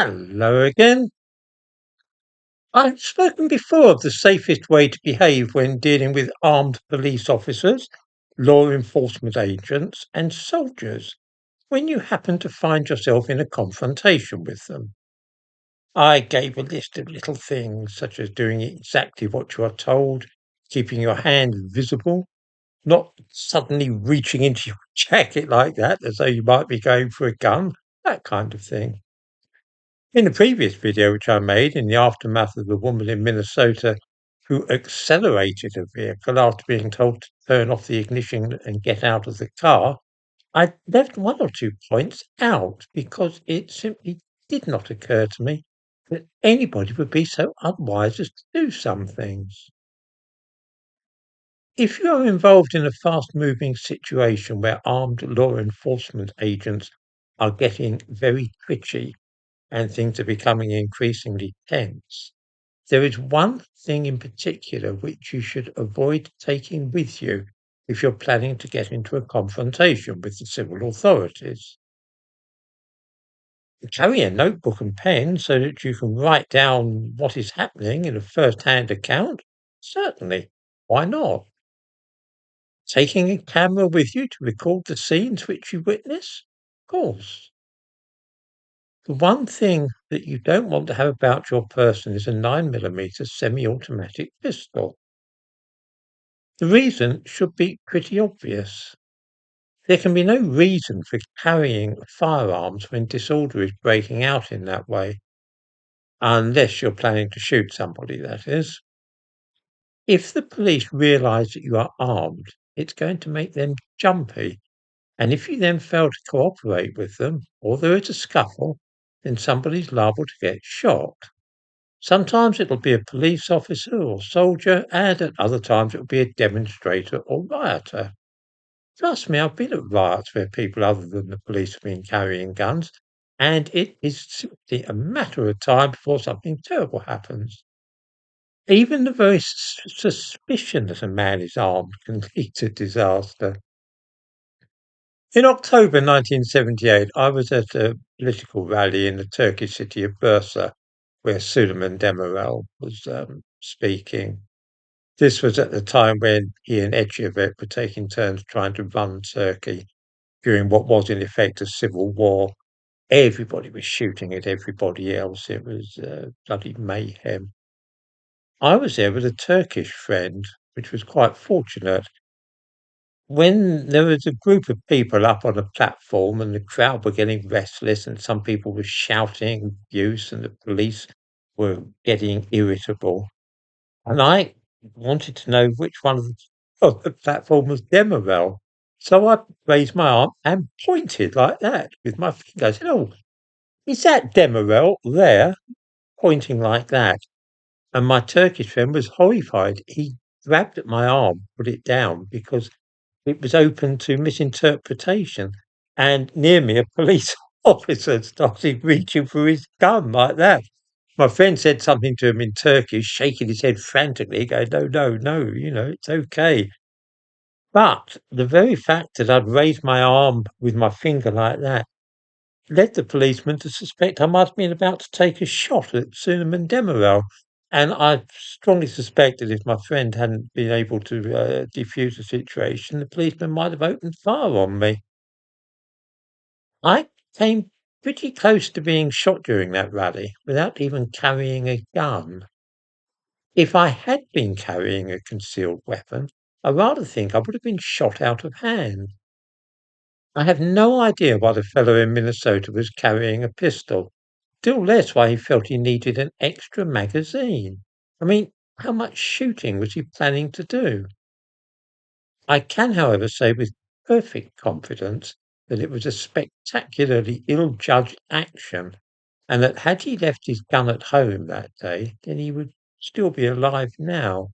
Hello again. I've spoken before of the safest way to behave when dealing with armed police officers, law enforcement agents, and soldiers when you happen to find yourself in a confrontation with them. I gave a list of little things such as doing exactly what you are told, keeping your hand visible, not suddenly reaching into your jacket like that as though you might be going for a gun, that kind of thing. In the previous video, which I made in the aftermath of the woman in Minnesota who accelerated a vehicle after being told to turn off the ignition and get out of the car, I left one or two points out because it simply did not occur to me that anybody would be so unwise as to do some things. If you are involved in a fast-moving situation where armed law enforcement agents are getting very twitchy and things are becoming increasingly tense, there is one thing in particular which you should avoid taking with you if you're planning to get into a confrontation with the civil authorities. Carry a notebook and pen so that you can write down what is happening in a first-hand account? Certainly. Why not? Taking a camera with you to record the scenes which you witness? Of course. The one thing that you don't want to have about your person is a 9mm semi-automatic pistol. The reason should be pretty obvious. There can be no reason for carrying firearms when disorder is breaking out in that way, unless you're planning to shoot somebody, that is. If the police realise that you are armed, it's going to make them jumpy, and if you then fail to cooperate with them, or there is a scuffle, then somebody's liable to get shot. Sometimes it'll be a police officer or soldier, and at other times it'll be a demonstrator or rioter. Trust me, I've been at riots where people other than the police have been carrying guns, and it is simply a matter of time before something terrible happens. Even the very suspicion that a man is armed can lead to disaster. In October 1978, I was at a political rally in the Turkish city of Bursa, where Suleiman Demirel was speaking. This was at the time when he and Ecevit were taking turns trying to run Turkey during what was in effect a civil war. Everybody was shooting at everybody else. It was bloody mayhem. I was there with a Turkish friend, which was quite fortunate. When there was a group of people up on a platform and the crowd were getting restless and some people were shouting abuse and the police were getting irritable, and I wanted to know which one of the platform was Demirel. So I raised my arm and pointed like that with my finger. I said, "Oh, is that Demirel there?" Pointing like that. And my Turkish friend was horrified. He grabbed at my arm, put it down because it was open to misinterpretation. And near me, a police officer started reaching for his gun like that. My friend said something to him in Turkish, shaking his head frantically, going, "No, no, no, it's okay." But the very fact that I'd raised my arm with my finger like that led the policeman to suspect I might have been about to take a shot at Suleiman Demirel. And I strongly suspect that if my friend hadn't been able to defuse the situation, the policeman might have opened fire on me. I came pretty close to being shot during that rally without even carrying a gun. If I had been carrying a concealed weapon, I rather think I would have been shot out of hand. I have no idea why the fellow in Minnesota was carrying a pistol, still less why he felt he needed an extra magazine. I mean, how much shooting was he planning to do? I can, however, say with perfect confidence that it was a spectacularly ill-judged action, and that had he left his gun at home that day, then he would still be alive now.